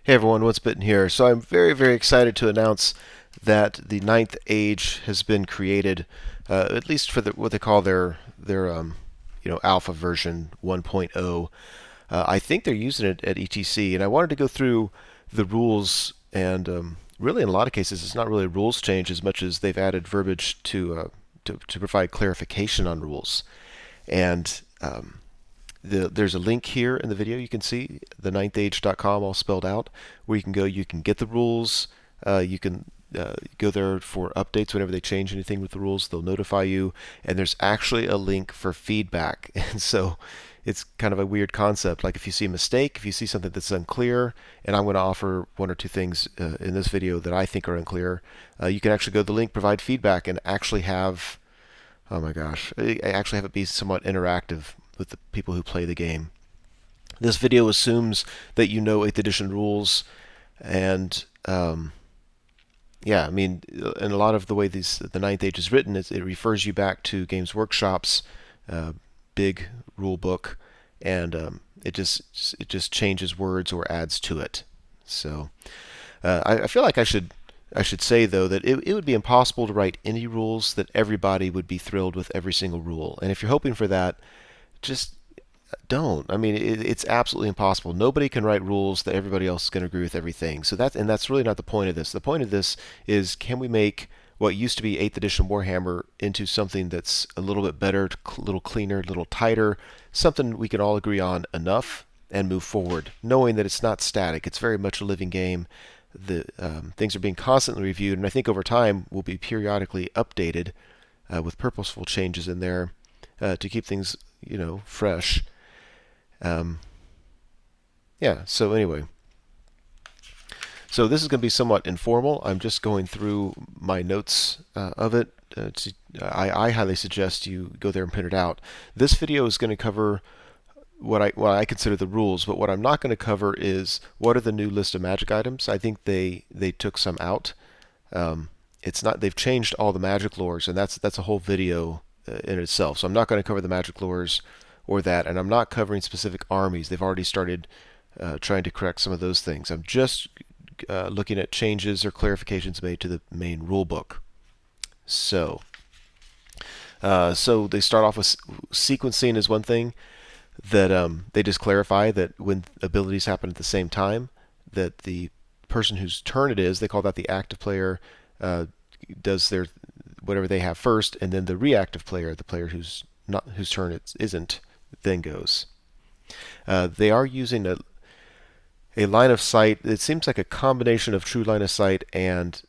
Hey everyone, What's Bitten here. So I'm very, very excited to announce that the ninth age has been created, at least for what they call their alpha version 1.0. I think they're using it at ETC, and I wanted to go through the rules. And really, in a lot of cases, it's not really a rules change as much as they've added verbiage to provide clarification on rules. And there's a link here in the video you can see, the9thage.com all spelled out, where you can go. You can get the rules. You can go there for updates whenever they change anything with the rules. They'll notify you. And there's actually a link for feedback. And so it's kind of a weird concept. Like if you see a mistake, if you see something that's unclear, and I'm going to offer one or two things in this video that I think are unclear, you can actually go to the link, provide feedback, and actually have, oh my gosh, actually have it be somewhat interactive with the people who play the game. This video assumes that you know 8th edition rules, and yeah, I mean, in a lot of the way the Ninth Age is written, it refers you back to Games Workshop's big rule book, and it just changes words or adds to it. So I feel like I should say though that it would be impossible to write any rules that everybody would be thrilled with every single rule. And if you're hoping for that, just don't. I mean, it's absolutely impossible. Nobody can write rules that everybody else is going to agree with everything. So that's really not the point of this. The point of this is, can we make what used to be 8th edition Warhammer into something that's a little bit better, a little cleaner, a little tighter, something we can all agree on enough and move forward, knowing that it's not static. It's very much a living game. The things are being constantly reviewed, and I think over time will be periodically updated with purposeful changes in there to keep things, fresh. Um, yeah. So anyway, so this is going to be somewhat informal. I'm just going through my notes of it. I highly suggest you go there and print it out. This video is going to cover what I consider the rules, but what I'm not going to cover is what are the new list of magic items. I think they took some out. It's not they've changed all the magic lores, and that's a whole video in itself. So I'm not going to cover the magic lores or that, and I'm not covering specific armies. They've already started trying to correct some of those things. I'm just looking at changes or clarifications made to the main rule book. So they start off with sequencing is one thing that they just clarify that when abilities happen at the same time, that the person whose turn it is, they call that the active player, does their whatever they have first, and then the reactive player, the player whose turn it isn't, then goes. They are using a line of sight. It seems like a combination of true line of sight and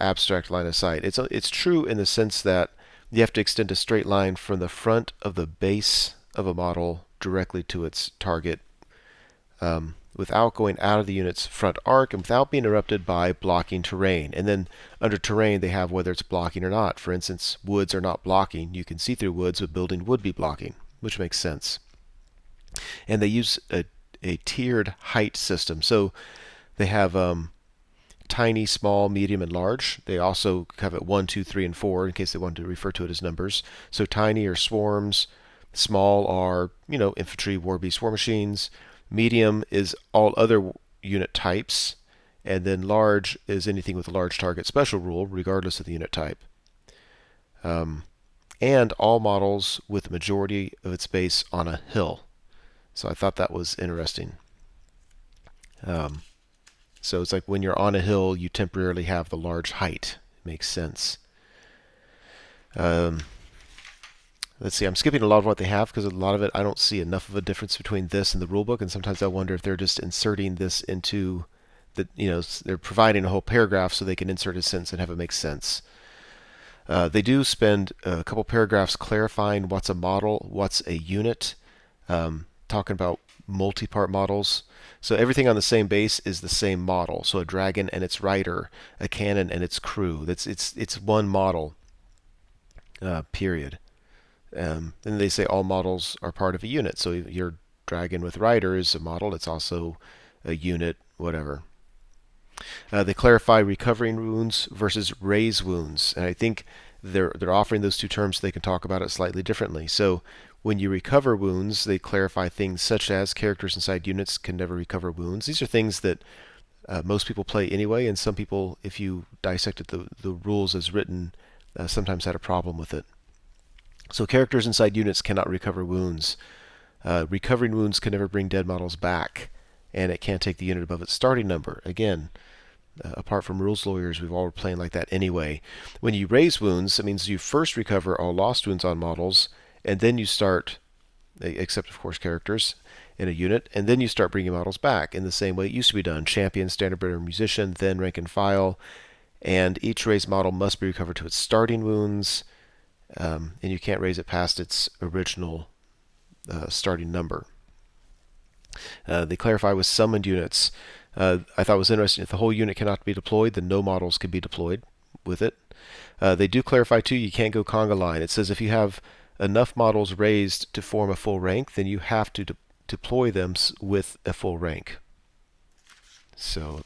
abstract line of sight. It's true in the sense that you have to extend a straight line from the front of the base of a model directly to its target, without going out of the unit's front arc and without being interrupted by blocking terrain. And then under terrain, they have whether it's blocking or not. For instance, woods are not blocking. You can see through woods, but building would be blocking, which makes sense. And they use a tiered height system. So they have tiny, small, medium, and large. They also have it 1, 2, 3, and 4 in case they wanted to refer to it as numbers. So tiny are swarms, small are infantry, war beasts, war machines. Medium is all other unit types, and then large is anything with a large target special rule, regardless of the unit type. And all models with the majority of its base on a hill. So I thought that was interesting. So it's like when you're on a hill, you temporarily have the large height. It makes sense. Let's see, I'm skipping a lot of what they have because a lot of it I don't see enough of a difference between this and the rulebook, and sometimes I wonder if they're just inserting this into they're providing a whole paragraph so they can insert a sentence and have it make sense. They do spend a couple paragraphs clarifying what's a model, what's a unit, talking about multi-part models. So everything on the same base is the same model. So a dragon and its rider, a cannon and its crew. It's one model. Period. Then they say all models are part of a unit. So your dragon with rider is a model. It's also a unit, whatever. They clarify recovering wounds versus raise wounds, and I think they're offering those two terms so they can talk about it slightly differently. So when you recover wounds, they clarify things such as characters inside units can never recover wounds. These are things that most people play anyway, and some people, if you dissected the rules as written, sometimes had a problem with it. So characters inside units cannot recover wounds. Recovering wounds can never bring dead models back, and it can't take the unit above its starting number. Again, apart from rules lawyers, we've all been playing like that anyway. When you raise wounds, it means you first recover all lost wounds on models, and then you start, except of course characters, in a unit, and then you start bringing models back in the same way it used to be done. Champion, standard bearer, musician, then rank and file, and each raised model must be recovered to its starting wounds, and you can't raise it past its original starting number. They clarify with summoned units. I thought it was interesting. If the whole unit cannot be deployed, then no models can be deployed with it. They do clarify too, you can't go conga line. It says if you have enough models raised to form a full rank, then you have to deploy them with a full rank. So,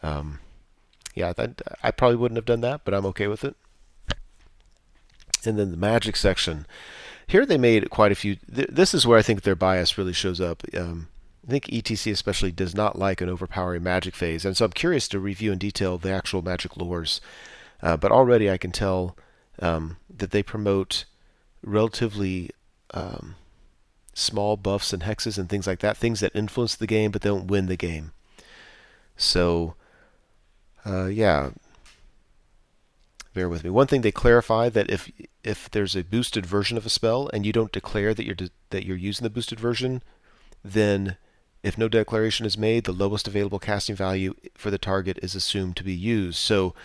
yeah, I probably wouldn't have done that, but I'm okay with it. And then the magic section. Here they made quite a few. This is where I think their bias really shows up. I think ETC especially does not like an overpowering magic phase, and so I'm curious to review in detail the actual magic lores. But already I can tell that they promote relatively small buffs and hexes and things like that, things that influence the game but don't win the game. So, yeah, bear with me. One thing they clarify that if there's a boosted version of a spell and you don't declare that you're using the boosted version, then if no declaration is made, the lowest available casting value for the target is assumed to be used. So,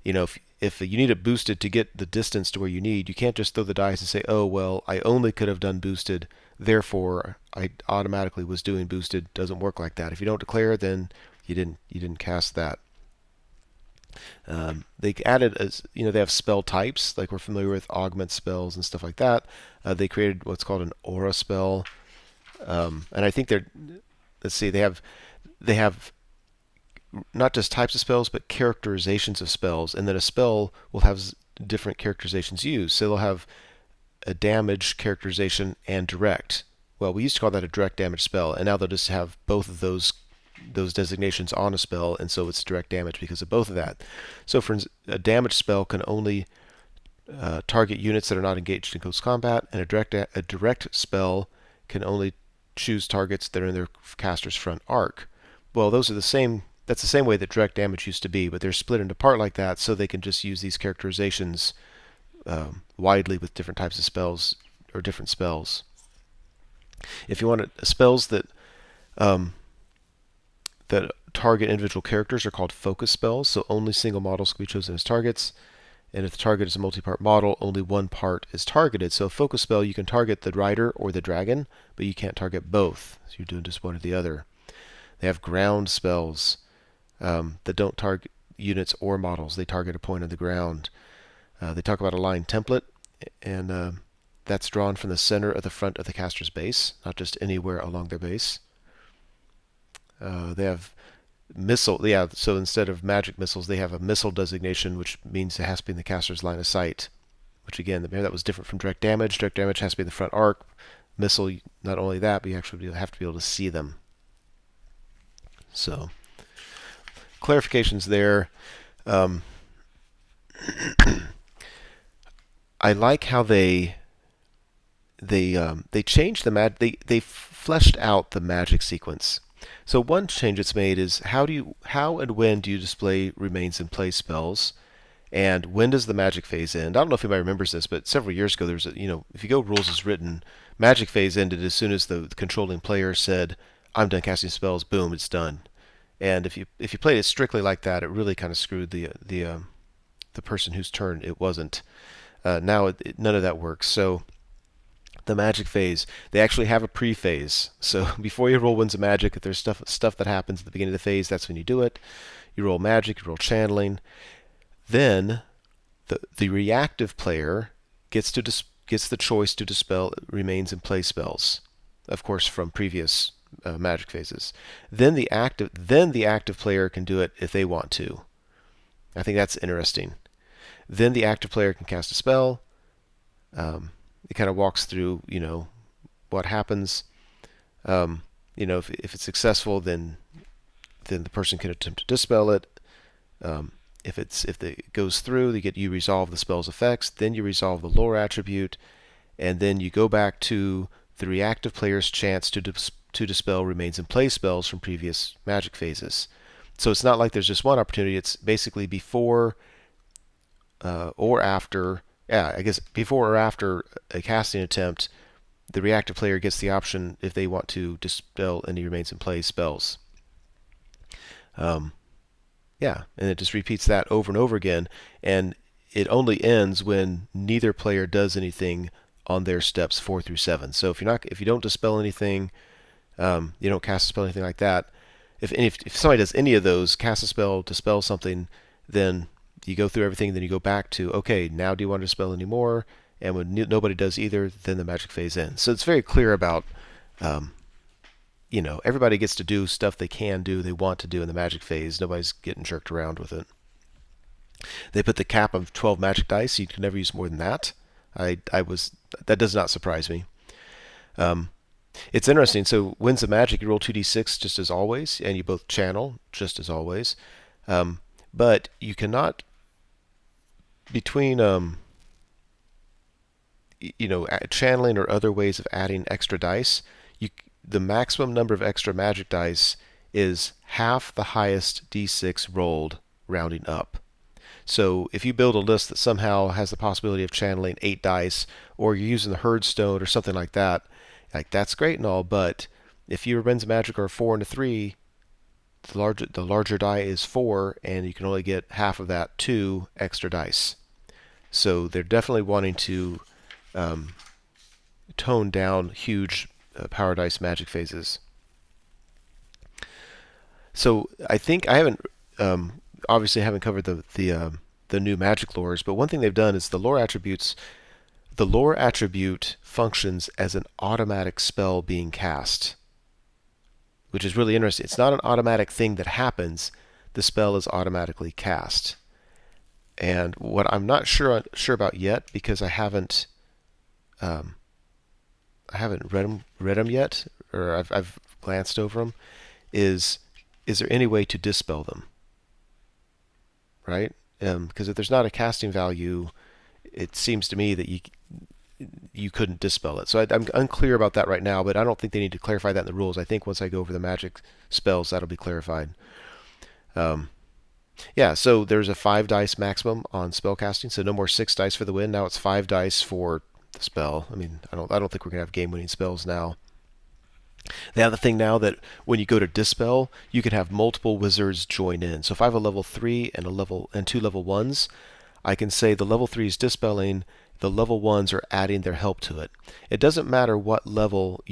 if you need it boosted to get the distance to where you need, you can't just throw the dice and say, oh, well, I only could have done boosted, therefore I automatically was doing boosted. Doesn't work like that. If you don't declare, then you didn't cast that. They added, they have spell types, like we're familiar with augment spells and stuff like that. They created what's called an aura spell, and I think let's see, they have not just types of spells, but characterizations of spells, and then a spell will have different characterizations used. So they'll have a damage characterization and direct. Well, we used to call that a direct damage spell, and now they'll just have both of those designations on a spell, and so it's direct damage because of both of that. So for instance, a damage spell can only target units that are not engaged in close combat, and a direct spell can only choose targets that are in their caster's front arc. Well, those are the same. That's the same way that direct damage used to be, but they're split into part like that, so they can just use these characterizations widely with different types of spells or different spells. If you want spells that target individual characters are called focus spells, so only single models can be chosen as targets. And if the target is a multi-part model, only one part is targeted. So a focus spell, you can target the rider or the dragon, but you can't target both. So you're doing just one or the other. They have ground spells that don't target units or models. They target a point on the ground. They talk about a line template, and that's drawn from the center of the front of the caster's base, not just anywhere along their base. They have missile, so instead of magic missiles, they have a missile designation, which means it has to be in the caster's line of sight, which again, that was different from direct damage. Direct damage has to be in the front arc. Missile, not only that, but you actually have to be able to see them. So, clarifications there. I like how they changed they fleshed out the magic sequence. So one change it's made is how and when do you display remains in play spells, and when does the magic phase end? I don't know if anybody remembers this, but several years ago there was if you go rules as written, magic phase ended as soon as the controlling player said, "I'm done casting spells." Boom, it's done. And if you played it strictly like that, it really kind of screwed the person whose turn it wasn't. Now none of that works. So the magic phase, they actually have a pre-phase. So before you roll Winds of Magic, if there's stuff that happens at the beginning of the phase, that's when you do it. You roll magic, you roll channeling. Then the reactive player gets the choice to dispel remains in play spells, of course from previous magic phases. Then the active player can do it if they want to. I think that's interesting. Then the active player can cast a spell. It kind of walks through, what happens. If it's successful, then then the person can attempt to dispel it. If it goes through, you resolve the spell's effects, then you resolve the lore attribute, and then you go back to the reactive player's chance to dispel remains in play spells from previous magic phases. So it's not like there's just one opportunity. It's basically before or after. Yeah, I guess before or after a casting attempt, the reactive player gets the option if they want to dispel any remains in play spells. Yeah, and it just repeats that over and over again, and it only ends when neither player does anything on their steps 4 through 7. So if you don't dispel anything, you don't cast a spell, anything like that. If somebody does any of those, cast a spell, dispel something, then you go through everything, then you go back to, okay, now do you want to dispel any more? And when nobody does either, then the magic phase ends. So it's very clear about, everybody gets to do stuff they can do, they want to do in the magic phase. Nobody's getting jerked around with it. They put the cap of 12 magic dice. You can never use more than that. That does not surprise me. It's interesting. So Winds of Magic, you roll 2d6 just as always, and you both channel just as always. But you cannot, between channeling or other ways of adding extra dice, the maximum number of extra magic dice is half the highest d6 rolled, rounding up. So if you build a list that somehow has the possibility of channeling 8 dice, or you're using the herd stone or something like that, that's great and all, but if your Winds of Magic are a 4 and a 3, the larger die is 4, and you can only get half of that, 2 extra dice. So they're definitely wanting to tone down huge power dice magic phases. So I think I haven't obviously haven't covered the new magic lores, but one thing they've done is the lore attributes. The lore attribute functions as an automatic spell being cast, which is really interesting. It's not an automatic thing that happens. The spell is automatically cast. And what I'm not sure about yet, because I haven't read them yet, or I've glanced over them, is there any way to dispel them? Right? Because if there's not a casting value, it seems to me that you couldn't dispel it. So I'm unclear about that right now, but I don't think they need to clarify that in the rules. I think once I go over the magic spells, that'll be clarified. Yeah, so there's a 5 dice maximum on spell casting, so no more 6 dice for the win. Now it's 5 dice for the spell. I mean, I don't think we're gonna have game-winning spells now. They have the thing now that when you go to dispel, you can have multiple wizards join in. So if I have a level 3 and 2 level 1s, I can say the level 3 is dispelling, the level 1s are adding their help to it. It doesn't matter what level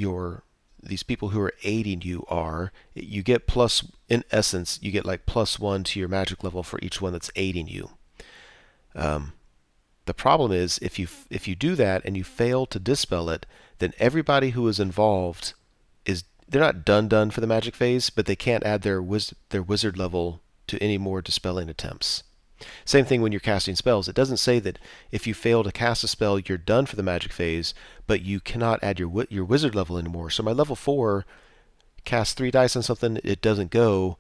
these people who are aiding you are. You get plus, in essence, you get like +1 to your magic level for each one that's aiding you. The problem is if you do that and you fail to dispel it, then everybody who is involved they're not done for the magic phase, but they can't add their wizard level to any more dispelling attempts. Same thing when you're casting spells. It doesn't say that if you fail to cast a spell, you're done for the magic phase, but you cannot add your wizard level anymore. So my level 4 casts 3 dice on something, it doesn't go.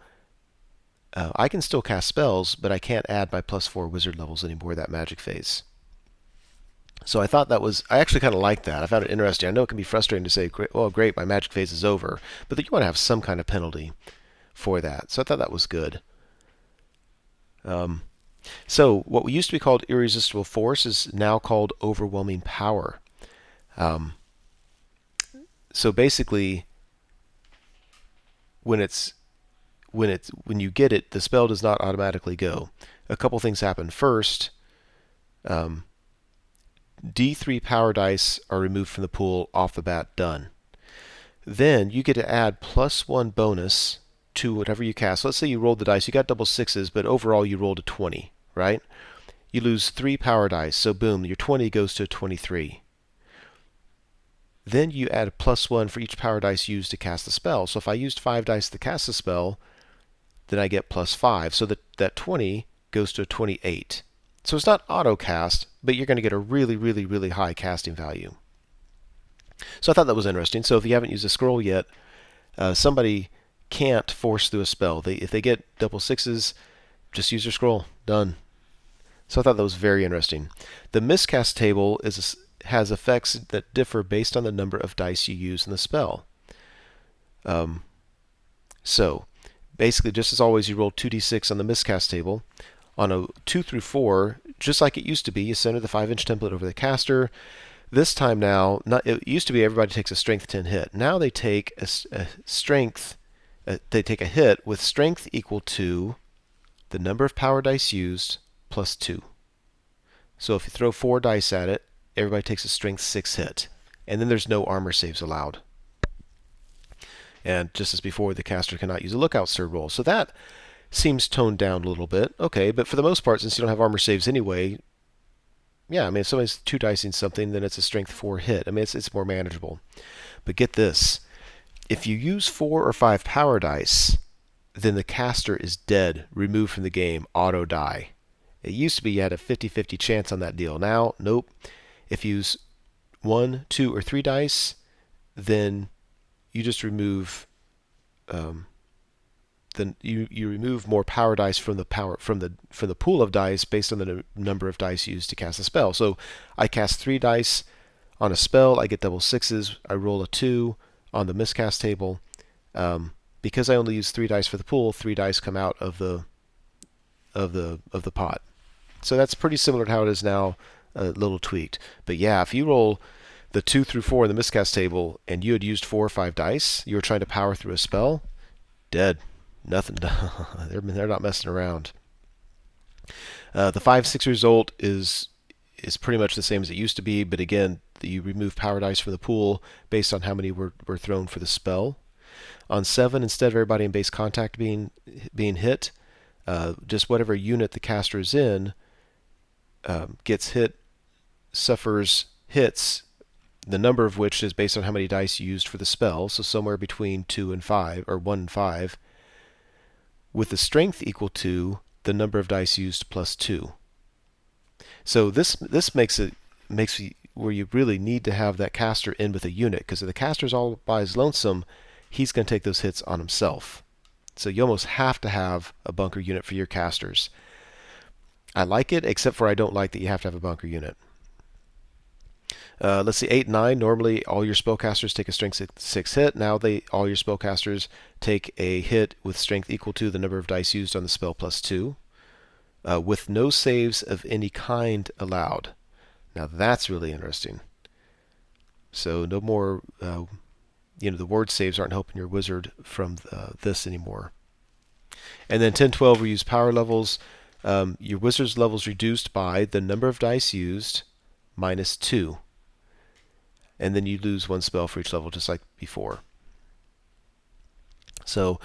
I can still cast spells, but I can't add my +4 wizard levels anymore that magic phase. So I actually kind of liked that. I found it interesting. I know it can be frustrating to say, well, great, my magic phase is over, but you want to have some kind of penalty for that. So I thought that was good. So what we used to be called irresistible force is now called overwhelming power. So basically, when you get it, the spell does not automatically go. A couple things happen. First, D3 power dice are removed from the pool off the bat, done. Then you get to add +1 bonus to whatever you cast. Let's say you rolled the dice, you got double 6s, but overall you rolled a 20, right? You lose 3 power dice, so boom, your 20 goes to a 23. Then you add a +1 for each power dice used to cast the spell. So if I used 5 dice to cast the spell, then I get +5. So that 20 goes to a 28. So it's not auto cast, but you're going to get a really, really, really high casting value. So I thought that was interesting. So if you haven't used a scroll yet, somebody can't force through a spell. If they get double sixes, just use your scroll. Done. So I thought that was very interesting. The Miscast Table has effects that differ based on the number of dice you use in the spell. So basically, just as always, you roll 2d6 on the Miscast Table. On a 2 through 4, just like it used to be, you center the 5-inch template over the caster. This time now, it used to be everybody takes a strength 10 hit. Now they take a strength, they take a hit with strength equal to the number of power dice used plus 2. So if you throw 4 dice at it, everybody takes a strength 6 hit. And then there's no armor saves allowed. And just as before, the caster cannot use a lookout sir roll. So that seems toned down a little bit. Okay, but for the most part, since you don't have armor saves anyway, yeah, I mean, if somebody's 2 dicing something, then it's a strength 4 hit. I mean, it's more manageable. But get this. If you use 4 or 5 power dice, then the caster is dead, removed from the game, auto die. It used to be you had a 50-50 chance on that deal. Now, nope. If you use 1, 2, or 3 dice, then you just remove then you remove more power dice from the pool of dice based on the number of dice used to cast a spell. So I cast 3 dice on a spell, I get double sixes. I roll a 2 on the Miscast Table. Because I only use 3 dice for the pool, 3 dice come out of the pot. So that's pretty similar to how it is now, a little tweaked. But yeah, if you roll the 2 through 4 in the Miscast Table and you had used 4 or 5 dice, you were trying to power through a spell, dead. Nothing. They're not messing around. The 5-6 result is pretty much the same as it used to be, but again, you remove power dice from the pool based on how many were thrown for the spell. On 7, instead of everybody in base contact being hit, just whatever unit the caster is in gets hit, suffers hits, the number of which is based on how many dice you used for the spell, so somewhere between 2 and 5, or 1 and 5, with the strength equal to the number of dice used plus 2. So this makes where you really need to have that caster in with a unit, because if the caster's all by his lonesome, he's going to take those hits on himself. So you almost have to have a bunker unit for your casters. I like it, except for I don't like that you have to have a bunker unit. Let's see, 8 and 9. Normally, all your spellcasters take a strength 6 hit. Now, all your spellcasters take a hit with strength equal to the number of dice used on the spell plus 2, with no saves of any kind allowed. Now, that's really interesting. So, no more, the word saves aren't helping your wizard from this anymore. And then 10, 12, we use power levels. Your wizard's levels reduced by the number of dice used minus 2. And then you lose 1 spell for each level, just like before. So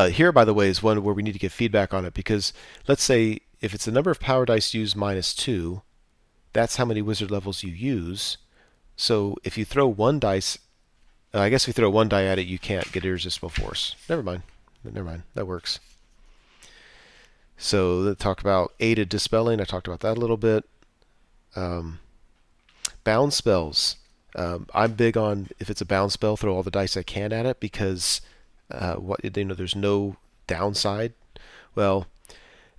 here, by the way, is one where we need to get feedback on it, because let's say if it's the number of power dice used minus 2, that's how many wizard levels you use. So if you throw 1 dice, I guess if you throw 1 die at it, you can't get irresistible force. Never mind. That works. So let's talk about aided dispelling. I talked about that a little bit. Bound spells. I'm big on, if it's a bound spell, throw all the dice I can at it, because there's no downside. Well,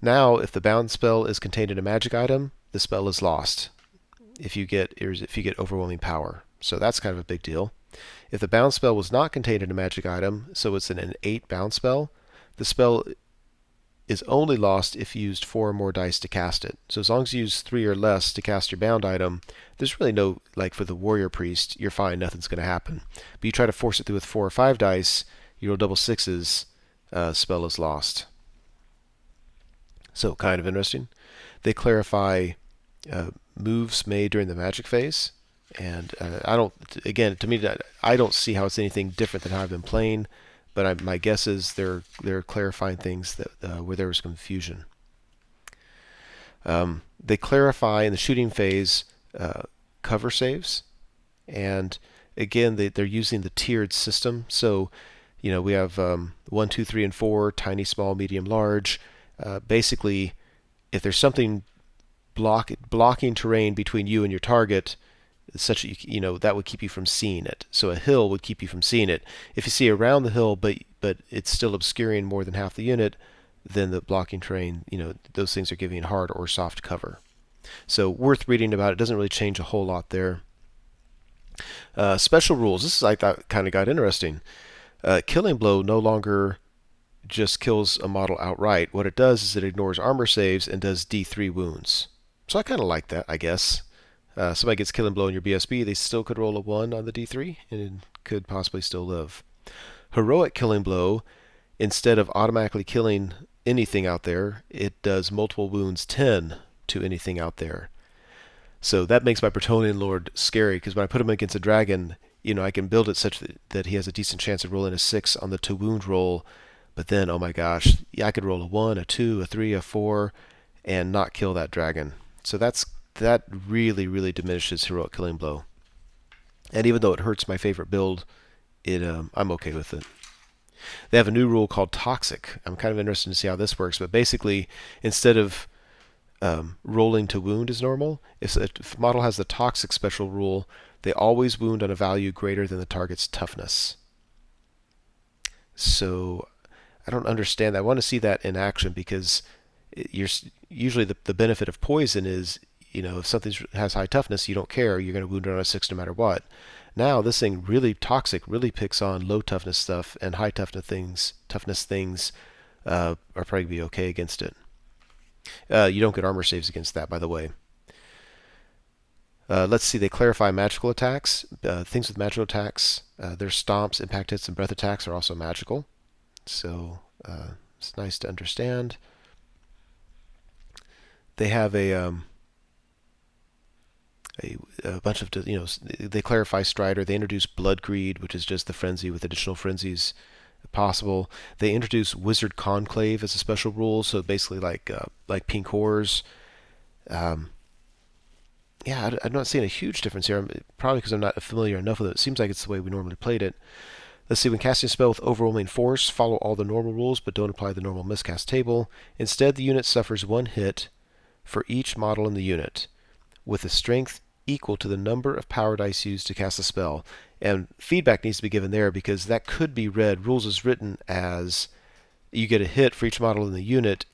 now if the bound spell is contained in a magic item, the spell is lost if you get overwhelming power. So that's kind of a big deal. If the bound spell was not contained in a magic item, so it's an innate bound spell, the spell is only lost if you used 4 or more dice to cast it. So as long as you use 3 or less to cast your bound item, there's really no, like for the warrior priest, you're fine, nothing's going to happen. But you try to force it through with 4 or 5 dice, you roll double sixes, spell is lost. So kind of interesting. They clarify moves made during the magic phase, and to me, I don't see how it's anything different than how I've been playing. But my guess is they're clarifying things that where there was confusion. They clarify in the shooting phase cover saves, and again they're using the tiered system. So we have 1, 2, 3, and 4: tiny, small, medium, large. Basically, if there's something blocking terrain between you and your target, such that that would keep you from seeing it. So a hill would keep you from seeing it. If you see around the hill, but but it's still obscuring more than half the unit, then the blocking terrain, those things are giving hard or soft cover. So worth reading about. It doesn't really change a whole lot there. Special rules. This is, I thought, kind of got interesting. Killing Blow no longer just kills a model outright. What it does is it ignores armor saves and does D3 wounds. So I kind of like that, I guess. Somebody gets Killing Blow in your BSB, they still could roll a 1 on the D3 and could possibly still live. Heroic Killing Blow, instead of automatically killing anything out there, it does multiple wounds 10 to anything out there. So that makes my Bretonnian Lord scary, because when I put him against a dragon, I can build it such that he has a decent chance of rolling a 6 on the to wound roll. But then, oh my gosh, I could roll a 1, a 2, a 3, a 4, and not kill that dragon. So that really, really diminishes Heroic Killing Blow. And even though it hurts my favorite build, I'm okay with it. They have a new rule called Toxic. I'm kind of interested to see how this works. But basically, instead of rolling to wound as normal, if a model has the Toxic special rule, they always wound on a value greater than the target's toughness. So I don't understand that. I want to see that in action, because usually the benefit of poison is, if something has high toughness, you don't care. You're going to wound it on a 6 no matter what. Now this thing really Toxic really picks on low toughness stuff, and high toughness things are probably going to be okay against it. You don't get armor saves against that, by the way. Let's see, they clarify magical attacks. Things with magical attacks, their stomps, impact hits, and breath attacks are also magical. So it's nice to understand. They have a bunch of, they clarify Strider. They introduce Blood Greed, which is just the frenzy with additional frenzies possible. They introduce Wizard Conclave as a special rule, so basically like Pink Horrors. I'm not seeing a huge difference here. Probably because I'm not familiar enough with it. It seems like it's the way we normally played it. Let's see, when casting a spell with overwhelming force, follow all the normal rules, but don't apply the normal Miscast Table. Instead, the unit suffers 1 hit for each model in the unit, with a strength equal to the number of power dice used to cast the spell. And feedback needs to be given there, because that could be read. Rules is written as you get a hit for each model in the unit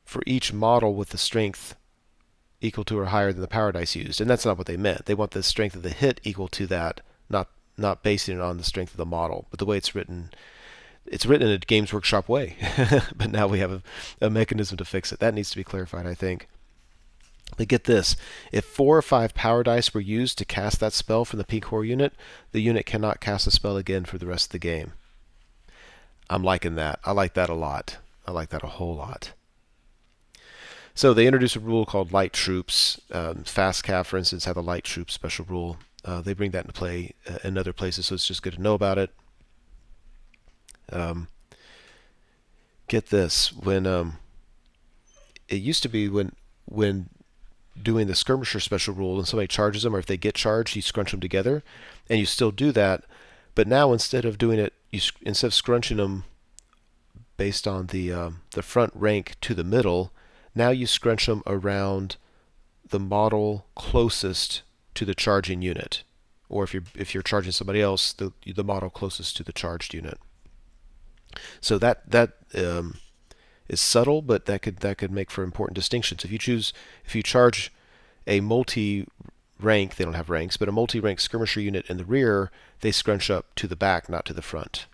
for each model with the strength equal to or higher than the power dice used. And that's not what they meant. They want the strength of the hit equal to that, not basing it on the strength of the model. But the way it's written in a Games Workshop way. But now we have a mechanism to fix it. That needs to be clarified, I think. But get this, if 4 or 5 power dice were used to cast that spell from the Pink Horror unit, the unit cannot cast the spell again for the rest of the game. I'm liking that. I like that a lot. I like that a whole lot. So they introduced a rule called Light Troops. Fast Cav, for instance, had the Light Troops special rule. They bring that into play in other places, so it's just good to know about it. Get this, when it used to be when doing the Skirmisher special rule and somebody charges them, or if they get charged, you scrunch them together, and you still do that. But now instead of doing it, instead of scrunching them based on the front rank to the middle, now you scrunch them around the model closest to the charging unit, or if you're charging somebody else, the model closest to the charged unit. So that is subtle, but that could make for important distinctions. If you charge a multi-rank, they don't have ranks, but a multi-rank skirmisher unit in the rear, they scrunch up to the back, not to the front.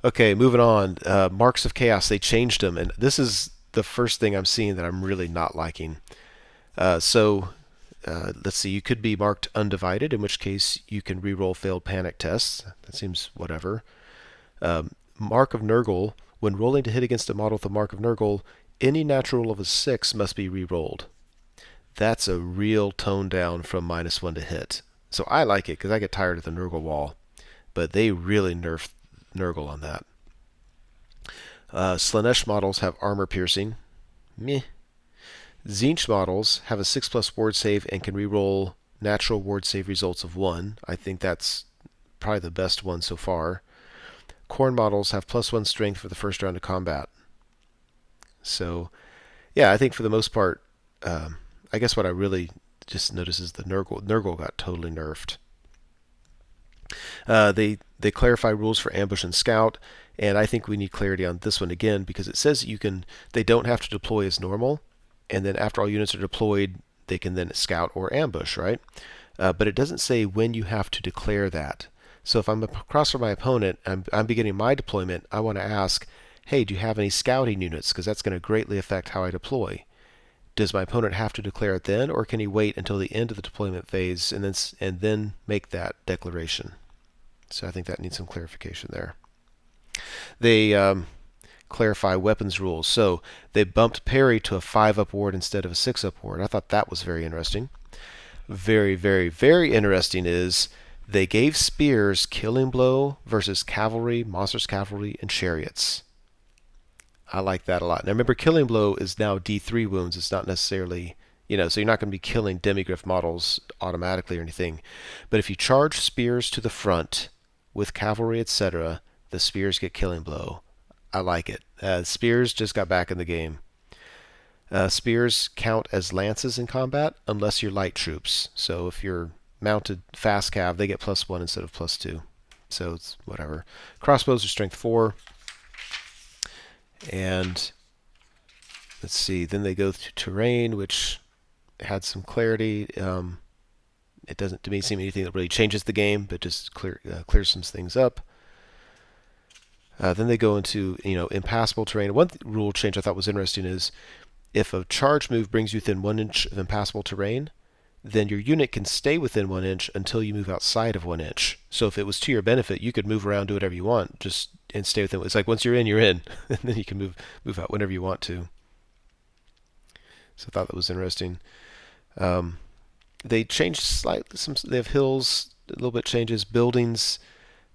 Okay, moving on. Marks of Chaos, they changed them, and this is the first thing I'm seeing that I'm really not liking. Let's see, you could be marked Undivided, in which case you can reroll failed panic tests. That seems whatever. Mark of Nurgle, when rolling to hit against a model with the Mark of Nurgle, any natural roll of a 6 must be rerolled. That's a real tone down from -1 to hit. So I like it because I get tired of the Nurgle wall, but they really nerfed Nurgle on that. Slaanesh models have armor piercing. Meh. Tzeentch models have a 6+ ward save and can reroll natural ward save results of 1. I think that's probably the best one so far. Khorne models have +1 strength for the first round of combat. So, yeah, I think for the most part, I guess what I really just noticed is the Nurgle got totally nerfed. They clarify rules for ambush and scout, and I think we need clarity on this one again because it says they don't have to deploy as normal, and then after all units are deployed, they can then scout or ambush, right? But it doesn't say when you have to declare that. So if I'm across from my opponent, I'm beginning my deployment, I want to ask, hey, do you have any scouting units? Because that's going to greatly affect how I deploy. Does my opponent have to declare it then, or can he wait until the end of the deployment phase and then make that declaration? So I think that needs some clarification there. They clarify weapons rules. So they bumped parry to a 5-up ward instead of a 6-up ward. I thought that was very interesting. Very, very, very interesting is they gave spears killing blow versus cavalry, monsters cavalry, and chariots. I like that a lot. Now remember, killing blow is now D3 wounds. It's not necessarily, so you're not going to be killing demigryph models automatically or anything. But if you charge spears to the front with cavalry, etc., the spears get killing blow. I like it. Spears just got back in the game. Spears count as lances in combat unless you're light troops. So if you're mounted fast cav, they get +1 instead of +2. So it's whatever. Crossbows are strength 4. And let's see, then they go to terrain, which had some clarity. It doesn't, to me, seem anything that really changes the game, but just clears some things up. Then they go into, impassable terrain. One rule change I thought was interesting is if a charge move brings you within 1 inch of impassable terrain, then your unit can stay within 1 inch until you move outside of 1 inch. So if it was to your benefit, you could move around, do whatever you want, and stay within. It's like once you're in, you're in, and then you can move out whenever you want to. So I thought that was interesting. They changed slightly. They have hills, a little bit changes. Buildings,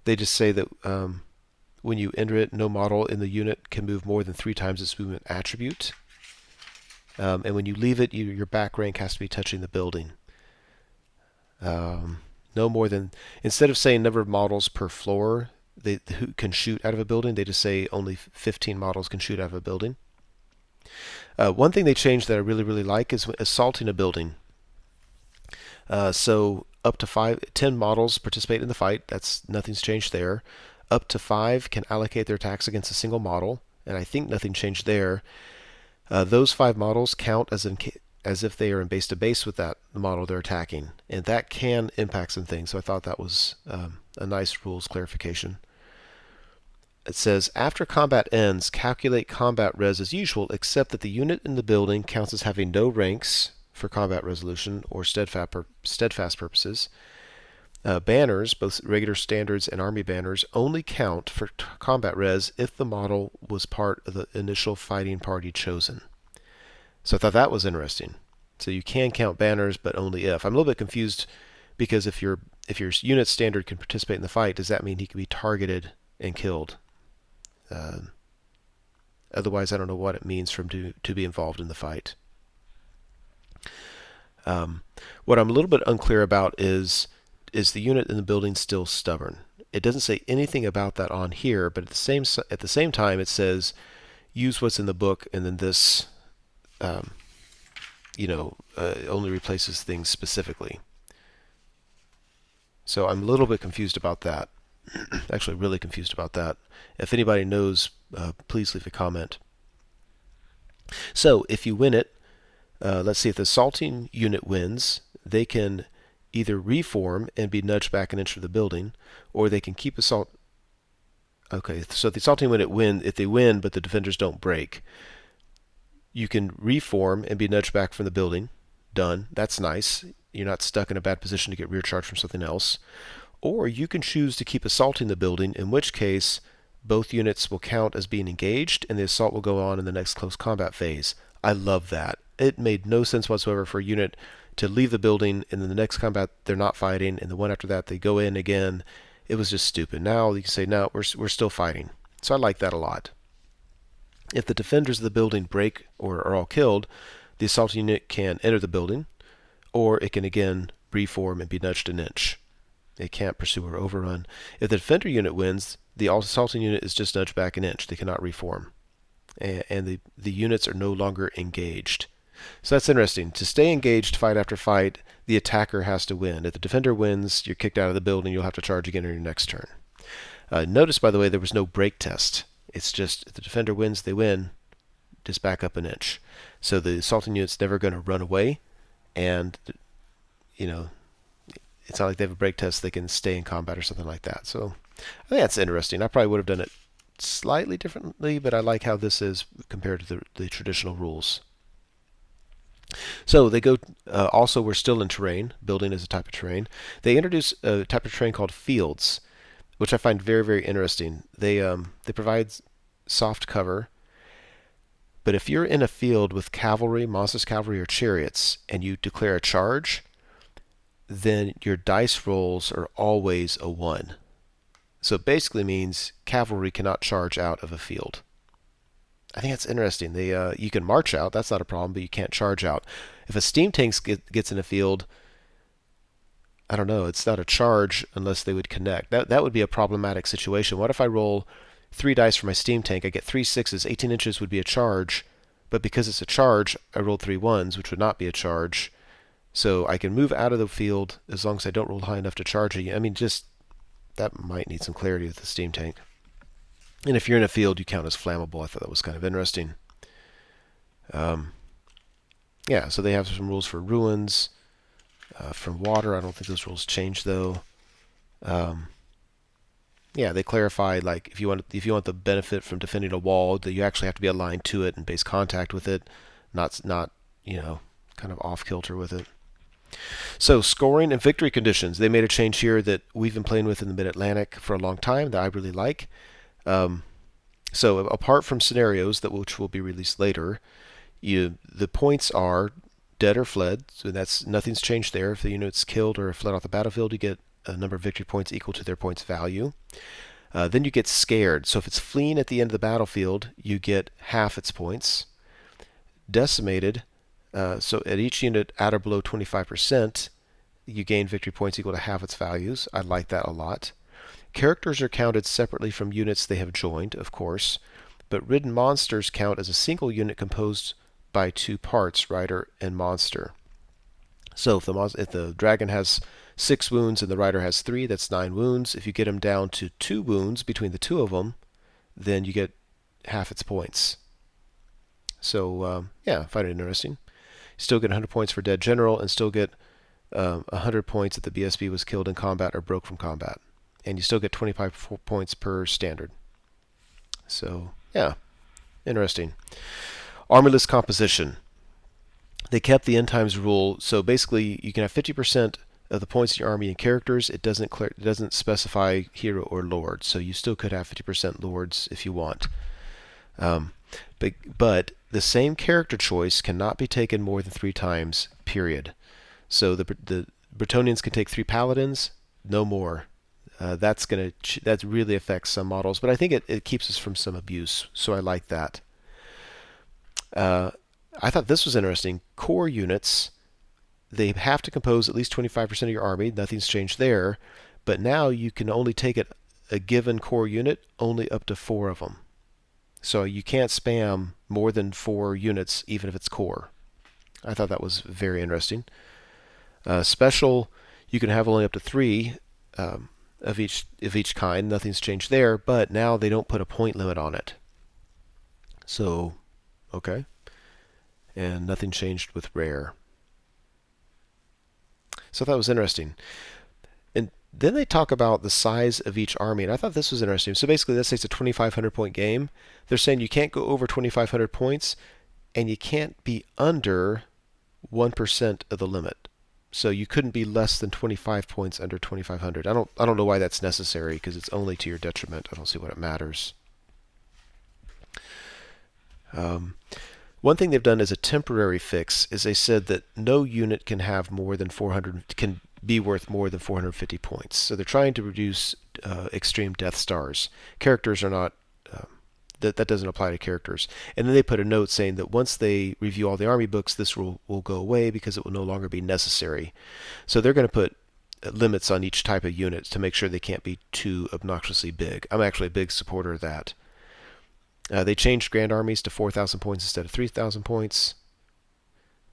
they just say that when you enter it, no model in the unit can move more than 3 times its movement attribute. And when you leave it, your back rank has to be touching the building. No more than, instead of saying number of models per floor who can shoot out of a building, they just say only 15 models can shoot out of a building. One thing they changed that I really, really like is assaulting a building. So up to 10 models participate in the fight. Nothing's changed there. Up to 5 can allocate their attacks against a single model, and I think nothing changed there. Those 5 models count as if they are in base to base with that model they're attacking, and that can impact some things. So I thought that was a nice rules clarification. It says, after combat ends, calculate combat res as usual, except that the unit in the building counts as having no ranks for combat resolution or steadfast purposes. Banners, both regular standards and army banners, only count for combat res if the model was part of the initial fighting party chosen. So I thought that was interesting. So you can count banners, but only if. I'm a little bit confused because if your unit standard can participate in the fight, does that mean he can be targeted and killed? Otherwise, I don't know what it means for him to be involved in the fight. What I'm a little bit unclear about is the unit in the building still stubborn? It doesn't say anything about that on here, but at the same time it says use what's in the book, and then this only replaces things specifically. So I'm a little bit confused about that. Actually, really confused about that. If anybody knows, please leave a comment. So if you win it, let's see, if the assaulting unit wins, they can either reform and be nudged back an inch from the building, or they can keep assault. Okay, so if the assaulting unit if they win but the defenders don't break, you can reform and be nudged back from the building. Done. That's nice. You're not stuck in a bad position to get rear charged from something else. Or you can choose to keep assaulting the building, in which case both units will count as being engaged and the assault will go on in the next close combat phase. I love that. It made no sense whatsoever for a unit to leave the building and then the next combat they're not fighting, and the one after that they go in again. It was just stupid. Now you can say, no, we're still fighting. So I like that a lot. If the defenders of the building break or are all killed, the assault unit can enter the building, or it can again reform and be nudged an inch. It can't pursue or overrun. If the defender unit wins, the assaulting unit is just nudged back an inch. They cannot reform. And the units are no longer engaged. So that's interesting. To stay engaged fight after fight, the attacker has to win. If the defender wins, you're kicked out of the building. You'll have to charge again on your next turn. Notice, by the way, there was no break test. It's just if the defender wins, they win. Just back up an inch. So the assaulting unit's never going to run away, and it's not like they have a break test. They can stay in combat or something like that. So I think that's interesting. I probably would have done it slightly differently, but I like how this is compared to the traditional rules. So they go. Also, we're still in terrain. Building is a type of terrain. They introduce a type of terrain called fields, which I find very, very interesting. They provide soft cover. But if you're in a field with cavalry, monstrous cavalry, or chariots, and you declare a charge, then your dice rolls are always a 1. So it basically means cavalry cannot charge out of a field. I think that's interesting. You can march out, that's not a problem, but you can't charge out. If a steam tank gets in a field, I don't know, it's not a charge unless they would connect. That would be a problematic situation. What if I roll 3 dice for my steam tank, I get 3 6s, 18 inches would be a charge, but because it's a charge, I rolled 3 1s, which would not be a charge. So I can move out of the field as long as I don't roll high enough to charge it. I mean, just that might need some clarity with the steam tank. And if you're in a field, you count as flammable. I thought that was kind of interesting. Yeah, so they have some rules for ruins, from water. I don't think those rules change though. Yeah, they clarify like if you want the benefit from defending a wall, that you actually have to be aligned to it and base contact with it, not kind of off kilter with it. So scoring and victory conditions. They made a change here that we've been playing with in the Mid-Atlantic for a long time that I really like. So apart from scenarios which will be released later, the points are dead or fled. So that's nothing's changed there. If the unit's killed or fled off the battlefield, you get a number of victory points equal to their points value. Then you get scared. So if it's fleeing at the end of the battlefield, you get half its points. Decimated. So at each unit at or below 25%, you gain victory points equal to half its values. I like that a lot. Characters are counted separately from units they have joined, of course, but ridden monsters count as a single unit composed by 2 parts, rider and monster. So if the dragon has 6 wounds and the rider has 3, that's 9 wounds. If you get them down to 2 wounds between the 2 of them, then you get half its points. So yeah, I find it interesting. You still get 100 points for dead general and still get 100 points if the BSB was killed in combat or broke from combat. And you still get 25 points per standard. So yeah, interesting. Armyless composition. They kept the end times rule, so basically you can have 50% of the points in your army in characters. It doesn't specify hero or lord, so you still could have 50% lords if you want. But the same character choice cannot be taken more than 3 times, period. So the Bretonnians can take 3 paladins, no more. That really affects some models, but I think it keeps us from some abuse, so I like that. I thought this was interesting. Core units, they have to compose at least 25% of your army. Nothing's changed there, but now you can only take a given core unit only up to 4 of them. So you can't spam more than 4 units, even if it's core. I thought that was very interesting. Special, you can have only up to 3 of each kind. Nothing's changed there, but now they don't put a point limit on it. So, okay. And nothing changed with rare. So that was interesting. And then they talk about the size of each army, and I thought this was interesting. So basically, let's say it's a 2,500 point game. They're saying you can't go over 2,500 points, and you can't be under 1% of the limit. So you couldn't be less than 25 points under 2,500. I don't know why that's necessary, because it's only to your detriment. I don't see what it matters. One thing they've done as a temporary fix is they said that no unit can have more than 400, can be worth more than 450 points. So they're trying to reduce extreme death stars. Characters are not, that doesn't apply to characters. And then they put a note saying that once they review all the army books, this rule will go away because it will no longer be necessary. So they're going to put limits on each type of unit to make sure they can't be too obnoxiously big. I'm actually a big supporter of that. They changed Grand Armies to 4,000 points instead of 3,000 points.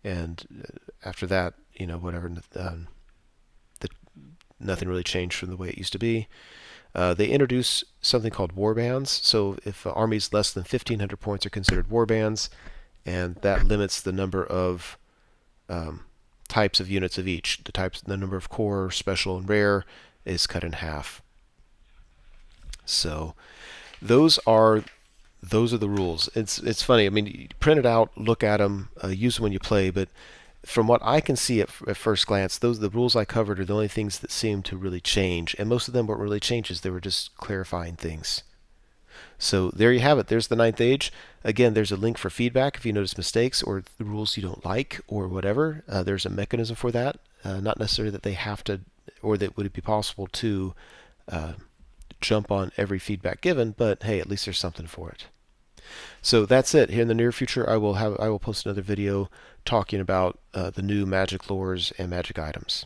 and after that, whatever, the, nothing really changed from the way it used to be. They introduce something called war bands. So if armies less than 1,500 points are considered war bands, and that limits the number of types of units of each. The number of core, special, and rare is cut in half. So those are the rules. It's funny. I mean, you print it out, look at them, use them when you play. But from what I can see at first glance, the rules I covered are the only things that seem to really change, and most of them weren't really changes. They were just clarifying things. So there you have it. There's the ninth age. Again, there's a link for feedback if you notice mistakes or the rules you don't like or whatever. There's a mechanism for that. Not necessarily that they have to, or that would it be possible to jump on every feedback given, but hey, at least there's something for it. So that's it. Here in the near future, I will post another video talking about the new magic lores and magic items.